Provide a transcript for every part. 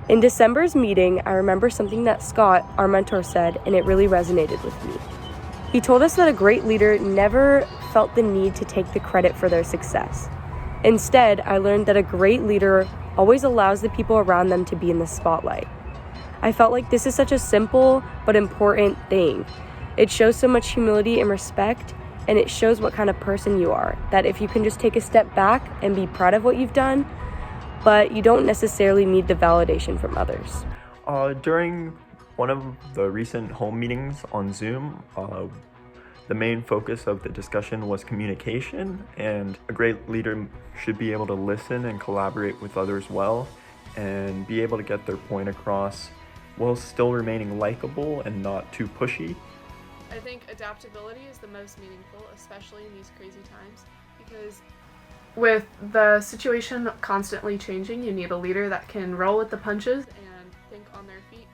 In December's meeting, I remember something that Scott, our mentor, said, and it really resonated with me. He told us that a great leader never felt the need to take the credit for their success. Instead, I learned that a great leader always allows the people around them to be in the spotlight. I felt like this is such a simple but important thing. It shows so much humility and respect, and it shows what kind of person you are, that if you can just take a step back and be proud of what you've done, but you don't necessarily need the validation from others. During one of the recent home meetings on Zoom, the main focus of the discussion was communication, and a great leader should be able to listen and collaborate with others well and be able to get their point across while still remaining likable and not too pushy. I think adaptability is the most meaningful, especially in these crazy times, because with the situation constantly changing, you need a leader that can roll with the punches and think on their feet,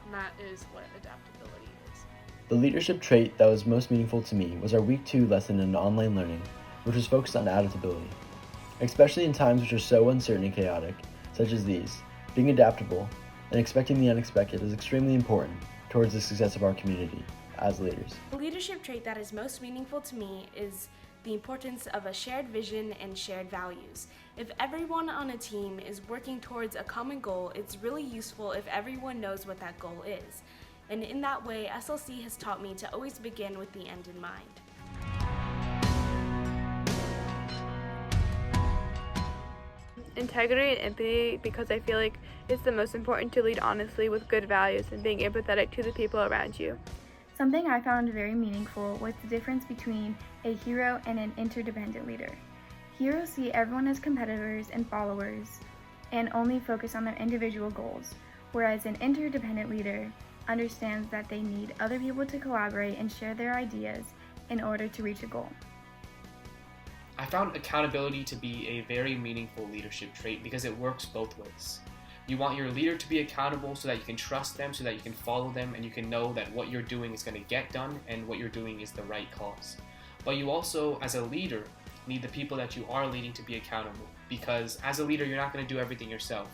and that is what adaptability is. The leadership trait that was most meaningful to me was our Week 2 lesson in online learning, which was focused on adaptability. Especially in times which are so uncertain and chaotic, such as these, being adaptable and expecting the unexpected is extremely important towards the success of our community as leaders. The leadership trait that is most meaningful to me is the importance of a shared vision and shared values. If everyone on a team is working towards a common goal, it's really useful if everyone knows what that goal is. And in that way, SLC has taught me to always begin with the end in mind. Integrity and empathy, because I feel like it's the most important to lead honestly with good values and being empathetic to the people around you. Something I found very meaningful was the difference between a hero and an interdependent leader. Heroes see everyone as competitors and followers and only focus on their individual goals, whereas an interdependent leader understands that they need other people to collaborate and share their ideas in order to reach a goal. I found accountability to be a very meaningful leadership trait because it works both ways. You want your leader to be accountable so that you can trust them, so that you can follow them, and you can know that what you're doing is going to get done and what you're doing is the right cause. But you also, as a leader, need the people that you are leading to be accountable, because as a leader, you're not going to do everything yourself.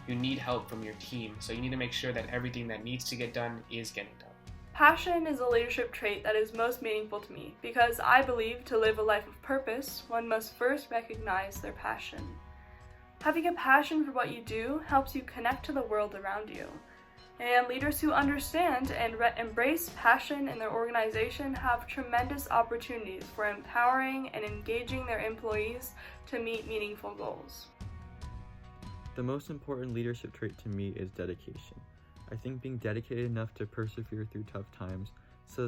You need help from your team, so you need to make sure that everything that needs to get done is getting done. Passion is a leadership trait that is most meaningful to me because I believe to live a life of purpose, one must first recognize their passion. Having a passion for what you do helps you connect to the world around you. And leaders who understand and embrace passion in their organization have tremendous opportunities for empowering and engaging their employees to meet meaningful goals. The most important leadership trait to me is dedication. I think being dedicated enough to persevere through tough times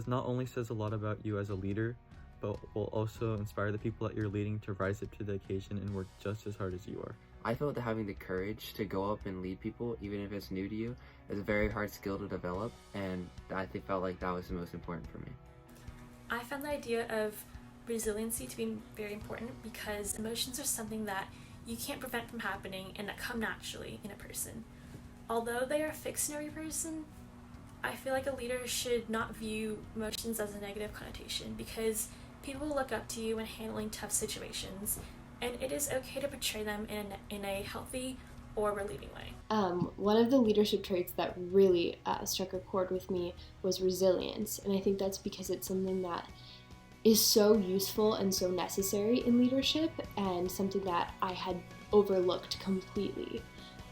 not only says a lot about you as a leader, but will also inspire the people that you're leading to rise up to the occasion and work just as hard as you are. I felt that having the courage to go up and lead people, even if it's new to you, is a very hard skill to develop, and I felt like that was the most important for me. I found the idea of resiliency to be very important because emotions are something that you can't prevent from happening and that come naturally in a person. Although they are fixed in every person, I feel like a leader should not view emotions as a negative connotation because people will look up to you when handling tough situations, and it is okay to portray them in a healthy or relieving way. One of the leadership traits that really struck a chord with me was resilience, and I think that's because it's something that is so useful and so necessary in leadership and something that I had overlooked completely.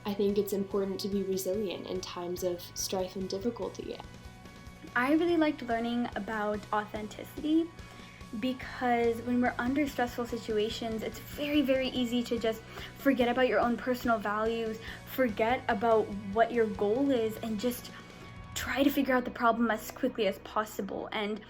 I think it's important to be resilient in times of strife and difficulty. I really liked learning about authenticity because when we're under stressful situations, it's very, very easy to just forget about your own personal values, forget about what your goal is, and just try to figure out the problem as quickly as possible. And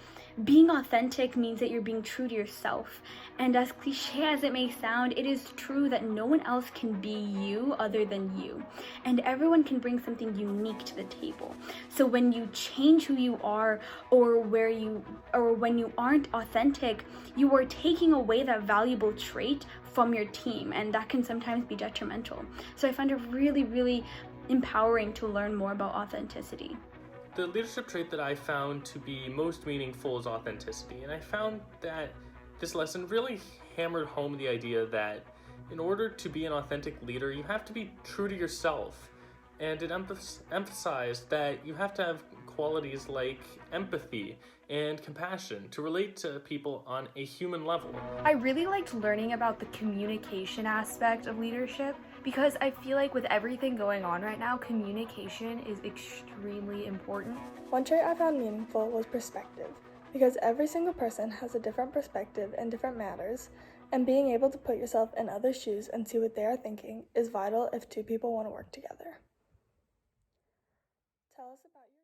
being authentic means that you're being true to yourself. And as cliche as it may sound, it is true that no one else can be you other than you. And everyone can bring something unique to the table. So when you change who you are or when you aren't authentic, you are taking away that valuable trait from your team, and that can sometimes be detrimental. So I find it really, really empowering to learn more about authenticity. The leadership trait that I found to be most meaningful is authenticity, and I found that this lesson really hammered home the idea that in order to be an authentic leader, you have to be true to yourself. and it emphasized that you have to have qualities like empathy and compassion to relate to people on a human level. I really liked learning about the communication aspect of leadership because I feel like with everything going on right now, communication is extremely important. One trait I found meaningful was perspective, because every single person has a different perspective in different matters, and being able to put yourself in others' shoes and see what they are thinking is vital if two people want to work together. Tell us about your...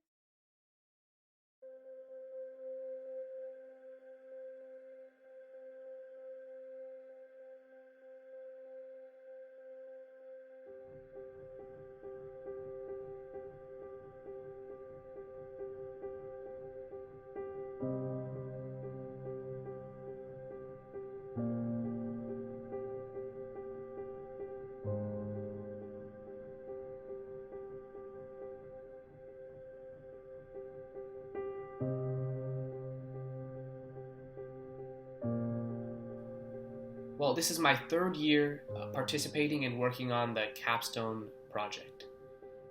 Well, this is my third year participating and working on the Capstone project.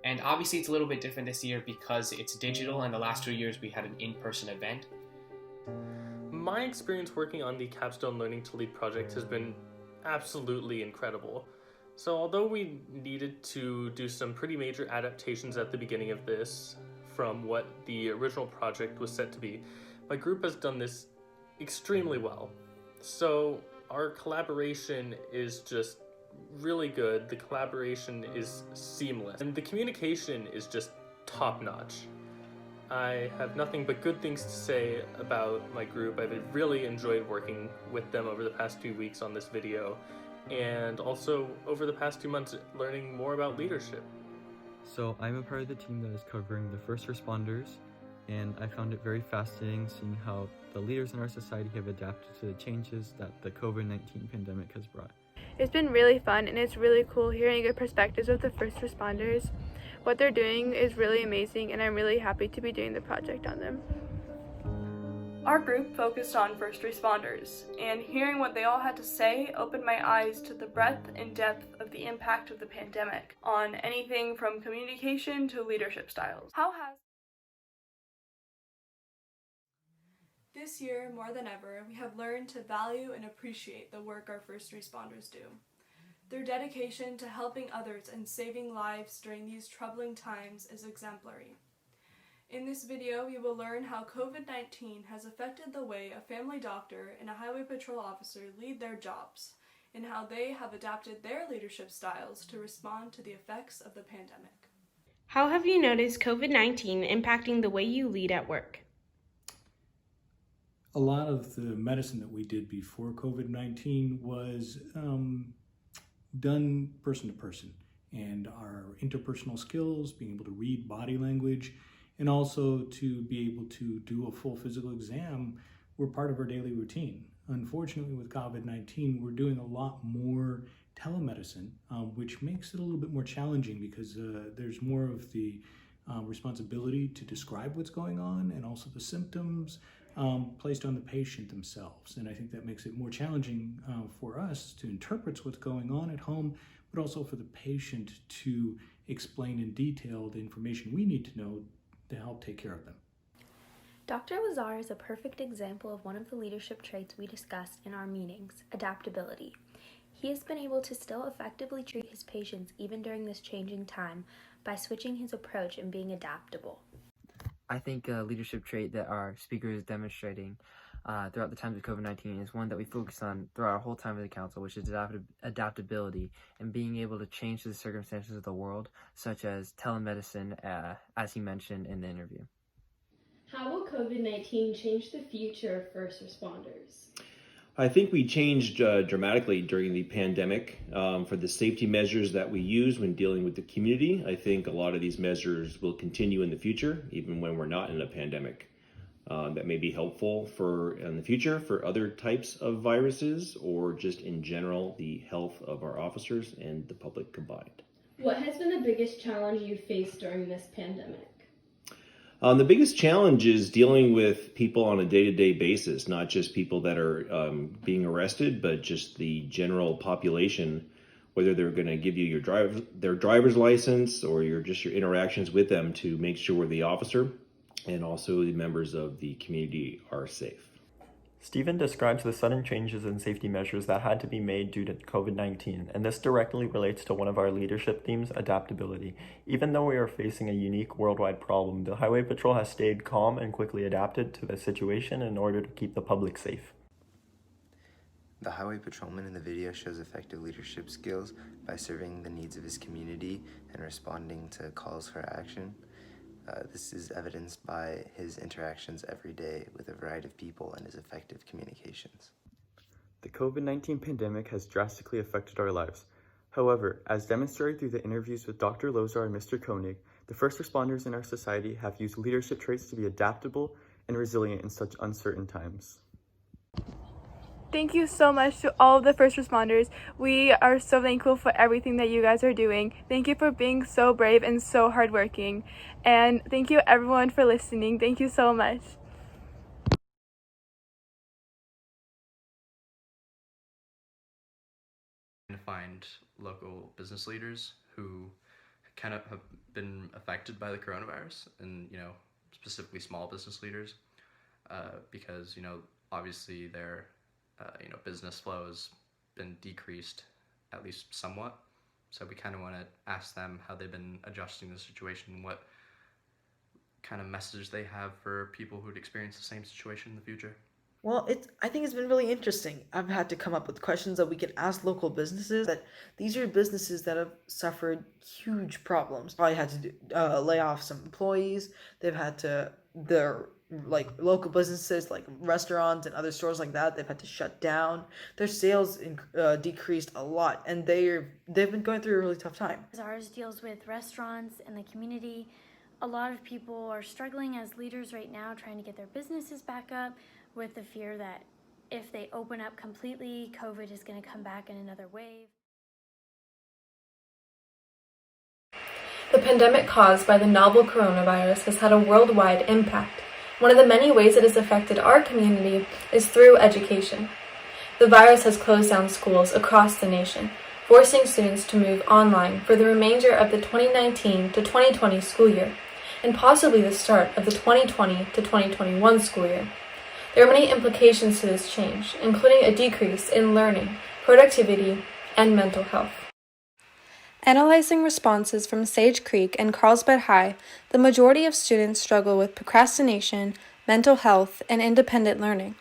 And obviously it's a little bit different this year because it's digital, and the last 2 years we had an in-person event. My experience working on the Capstone Learning to Lead project has been absolutely incredible. So although we needed to do some pretty major adaptations at the beginning of this from what the original project was set to be, my group has done this extremely well. So our collaboration is just really good. The collaboration is seamless, and the communication is just top-notch. I have nothing but good things to say about my group. I've really enjoyed working with them over the past few weeks on this video, and also over the past 2 months learning more about leadership. So I'm a part of the team that is covering the first responders, and I found it very fascinating seeing how the leaders in our society have adapted to the changes that the COVID-19 pandemic has brought. It's been really fun, and it's really cool hearing good perspectives of the first responders. What they're doing is really amazing, and I'm really happy to be doing the project on them. Our group focused on first responders, and hearing what they all had to say opened my eyes to the breadth and depth of the impact of the pandemic on anything from communication to leadership styles. This year, more than ever, we have learned to value and appreciate the work our first responders do. Their dedication to helping others and saving lives during these troubling times is exemplary. In this video, we will learn how COVID-19 has affected the way a family doctor and a highway patrol officer lead their jobs, and how they have adapted their leadership styles to respond to the effects of the pandemic. How have you noticed COVID-19 impacting the way you lead at work? A lot of the medicine that we did before COVID-19 was done person to person, and our interpersonal skills, being able to read body language, and also to be able to do a full physical exam were part of our daily routine. Unfortunately, with COVID-19, we're doing a lot more telemedicine, which makes it a little bit more challenging because there's more of the responsibility to describe what's going on, and also the symptoms placed on the patient themselves. And I think that makes it more challenging for us to interpret what's going on at home, but also for the patient to explain in detail the information we need to know to help take care of them. Dr. Lazar is a perfect example of one of the leadership traits we discussed in our meetings, adaptability. He has been able to still effectively treat his patients even during this changing time by switching his approach and being adaptable. I think a leadership trait that our speaker is demonstrating throughout the times of COVID-19 is one that we focus on throughout our whole time at the council, which is adaptability and being able to change to the circumstances of the world, such as telemedicine, as he mentioned in the interview. How will COVID-19 change the future of first responders? I think we changed dramatically during the pandemic for the safety measures that we use when dealing with the community. I think a lot of these measures will continue in the future, even when we're not in a pandemic. That may be helpful in the future for other types of viruses, or just in general, the health of our officers and the public combined. What has been the biggest challenge you faced during this pandemic? The biggest challenge is dealing with people on a day-to-day basis, not just people that are being arrested, but just the general population whether they're going to give you their driver's license or your interactions with them, to make sure the officer and also the members of the community are safe. Stephen describes the sudden changes in safety measures that had to be made due to COVID-19, and this directly relates to one of our leadership themes, adaptability. Even though we are facing a unique worldwide problem, the Highway Patrol has stayed calm and quickly adapted to the situation in order to keep the public safe. The highway patrolman in the video shows effective leadership skills by serving the needs of his community and responding to calls for action. This is evidenced by his interactions every day with a variety of people and his effective communications. The COVID-19 pandemic has drastically affected our lives. However, as demonstrated through the interviews with Dr. Lozar and Mr. Koenig, the first responders in our society have used leadership traits to be adaptable and resilient in such uncertain times. Thank you so much to all of the first responders. We are so thankful for everything that you guys are doing. Thank you for being so brave and so hardworking. And thank you everyone for listening. Thank you so much. To find local business leaders who kind of have been affected by the coronavirus, and specifically small business leaders, because obviously their business flow has been decreased, at least somewhat. So we kind of want to ask them how they've been adjusting to the situation, what kind of message they have for people who'd experience the same situation in the future. Well, I think it's been really interesting. I've had to come up with questions that we can ask local businesses. That these are businesses that have suffered huge problems. Probably had to lay off some employees. They've had to local businesses like restaurants and other stores like that. They've had to shut down. Their sales decreased a lot, and they've been going through a really tough time. As ours deals with restaurants and the community, a lot of people are struggling as leaders right now, trying to get their businesses back up, with the fear that if they open up completely, COVID is going to come back in another wave. The pandemic caused by the novel coronavirus has had a worldwide impact. One of the many ways it has affected our community is through education. The virus has closed down schools across the nation, forcing students to move online for the remainder of the 2019 to 2020 school year, and possibly the start of the 2020 to 2021 school year. There are many implications to this change, including a decrease in learning, productivity, and mental health. Analyzing responses from Sage Creek and Carlsbad High, the majority of students struggle with procrastination, mental health, and independent learning.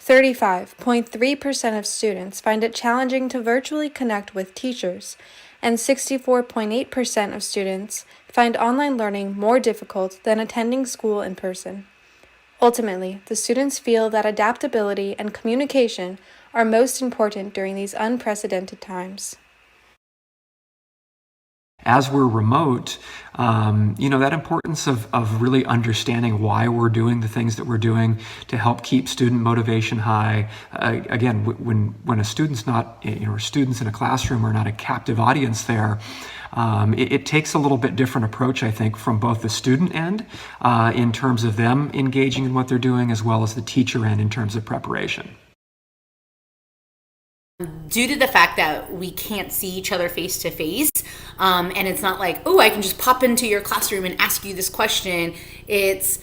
35.3% of students find it challenging to virtually connect with teachers, and 64.8% of students find online learning more difficult than attending school in person. Ultimately, the students feel that adaptability and communication are most important during these unprecedented times. As we're remote, that importance of really understanding why we're doing the things that we're doing to help keep student motivation high. Again, when a student's not, students in a classroom are not a captive audience there, it takes a little bit different approach, I think, from both the student end in terms of them engaging in what they're doing, as well as the teacher end in terms of preparation. Due to the fact that we can't see each other face to face, and it's not like, oh, I can just pop into your classroom and ask you this question. It's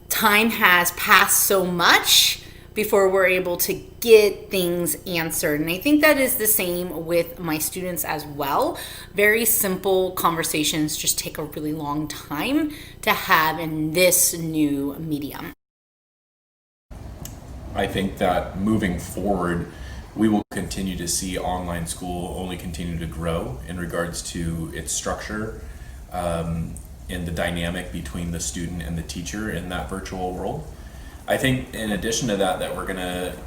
time has passed so much before we're able to get things answered. And I think that is the same with my students as well. Very simple conversations just take a really long time to have in this new medium. I think that moving forward, we will continue to see online school only continue to grow in regards to its structure and the dynamic between the student and the teacher in that virtual world. I think in addition to that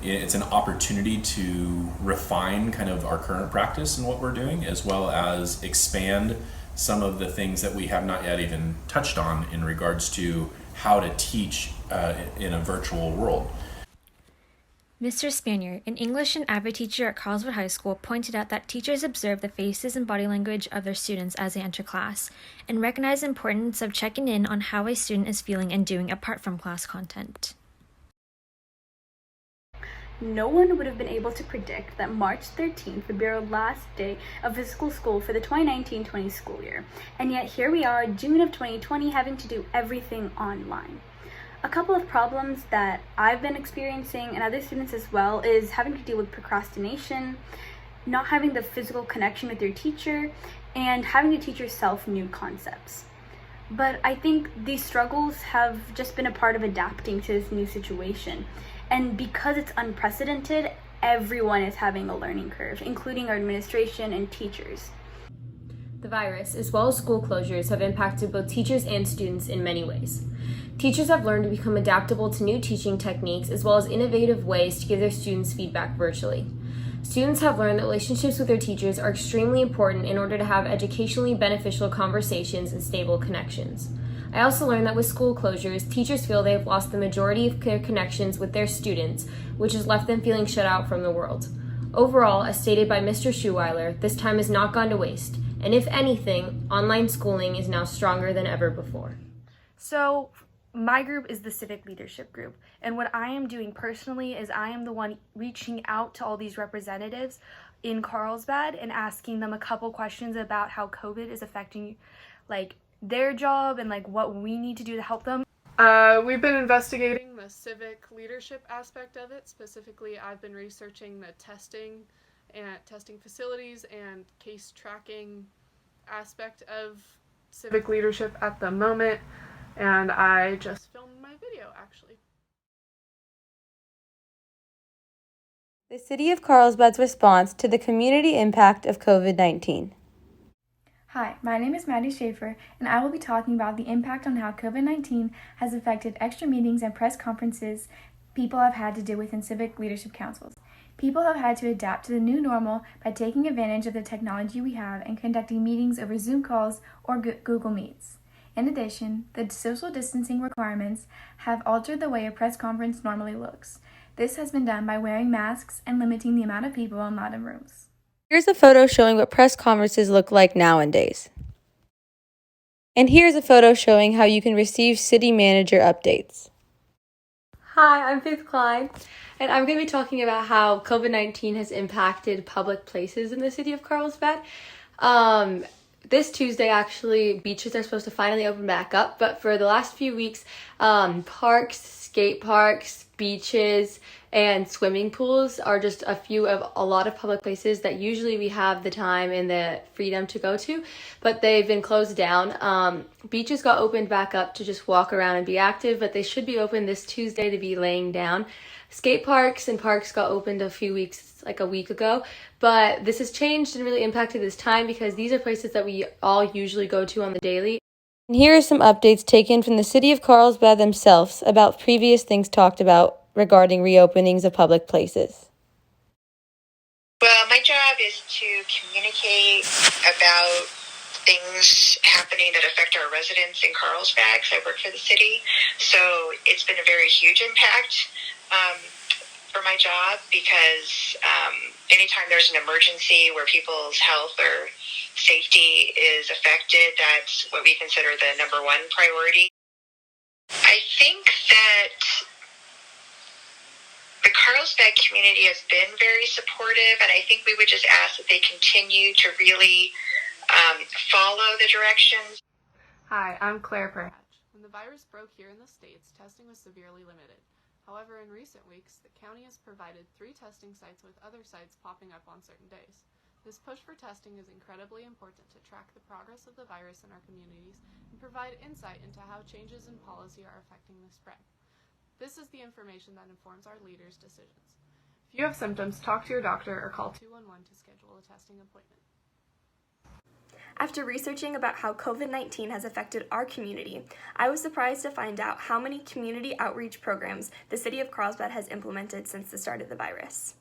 it's an opportunity to refine kind of our current practice and what we're doing, as well as expand some of the things that we have not yet even touched on in regards to how to teach in a virtual world. Mr. Spanier, an English and AVID teacher at Carlsbad High School, pointed out that teachers observe the faces and body language of their students as they enter class, and recognize the importance of checking in on how a student is feeling and doing apart from class content. No one would have been able to predict that March 13th would be our last day of physical school for the 2019-20 school year. And yet here we are, June of 2020, having to do everything online. A couple of problems that I've been experiencing, and other students as well, is having to deal with procrastination, not having the physical connection with your teacher, and having to teach yourself new concepts. But I think these struggles have just been a part of adapting to this new situation. And because it's unprecedented, everyone is having a learning curve, including our administration and teachers. The virus, as well as school closures, have impacted both teachers and students in many ways. Teachers have learned to become adaptable to new teaching techniques, as well as innovative ways to give their students feedback virtually. Students have learned that relationships with their teachers are extremely important in order to have educationally beneficial conversations and stable connections. I also learned that with school closures, teachers feel they have lost the majority of their connections with their students, which has left them feeling shut out from the world. Overall, as stated by Mr. Schuweiler, this time has not gone to waste, and if anything, online schooling is now stronger than ever before. So, my group is the Civic Leadership Group, and what I am doing personally is I am the one reaching out to all these representatives in Carlsbad and asking them a couple questions about how COVID is affecting their job and what we need to do to help them. We've been investigating the civic leadership aspect of it. Specifically, I've been researching the testing facilities and case tracking aspect of civic leadership at the moment, and I just filmed my video actually. The City of Carlsbad's response to the community impact of COVID-19. Hi, my name is Maddie Schaefer, and I will be talking about the impact on how COVID-19 has affected extra meetings and press conferences people have had to do within civic leadership councils. People have had to adapt to the new normal by taking advantage of the technology we have and conducting meetings over Zoom calls or Google Meets. In addition, the social distancing requirements have altered the way a press conference normally looks. This has been done by wearing masks and limiting the amount of people allowed in rooms. Here's a photo showing what press conferences look like nowadays. And here's a photo showing how you can receive city manager updates. Hi, I'm Faith Klein, and I'm going to be talking about how COVID-19 has impacted public places in the city of Carlsbad. This Tuesday, actually, beaches are supposed to finally open back up, but for the last few weeks, parks, skate parks, beaches, and swimming pools are just a few of a lot of public places that usually we have the time and the freedom to go to, but they've been closed down. Beaches got opened back up to just walk around and be active, but they should be open this Tuesday to be laying down. Skate parks and parks got opened a week ago, but this has changed and really impacted this time because these are places that we all usually go to on the daily. And here are some updates taken from the City of Carlsbad themselves about previous things talked about regarding reopenings of public places. Well, my job is to communicate about things happening that affect our residents in Carlsbad, because I work for the city. So it's been a very huge impact for my job, because anytime there's an emergency where people's health or safety is affected, that's what we consider the number one priority. I think that the Carlsbad community has been very supportive, and I think we would just ask that they continue to really follow the directions. Hi, I'm Claire Perhatch. When the virus broke here in the States, testing was severely limited. However, in recent weeks, the county has provided 3 testing sites with other sites popping up on certain days. This push for testing is incredibly important to track the progress of the virus in our communities and provide insight into how changes in policy are affecting the spread. This is the information that informs our leaders' decisions. If you have symptoms, talk to your doctor or call 211 to schedule a testing appointment. After researching about how COVID-19 has affected our community, I was surprised to find out how many community outreach programs the City of Carlsbad has implemented since the start of the virus.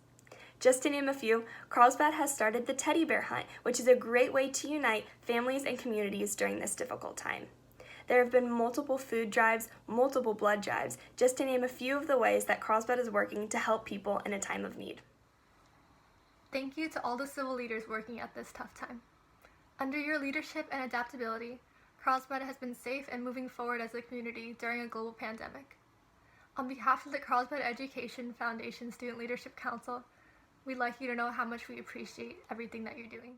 Just to name a few, Carlsbad has started the Teddy Bear Hunt, which is a great way to unite families and communities during this difficult time. There have been multiple food drives, multiple blood drives, just to name a few of the ways that Carlsbad is working to help people in a time of need. Thank you to all the civil leaders working at this tough time. Under your leadership and adaptability, Carlsbad has been safe and moving forward as a community during a global pandemic. On behalf of the Carlsbad Education Foundation Student Leadership Council, we'd like you to know how much we appreciate everything that you're doing.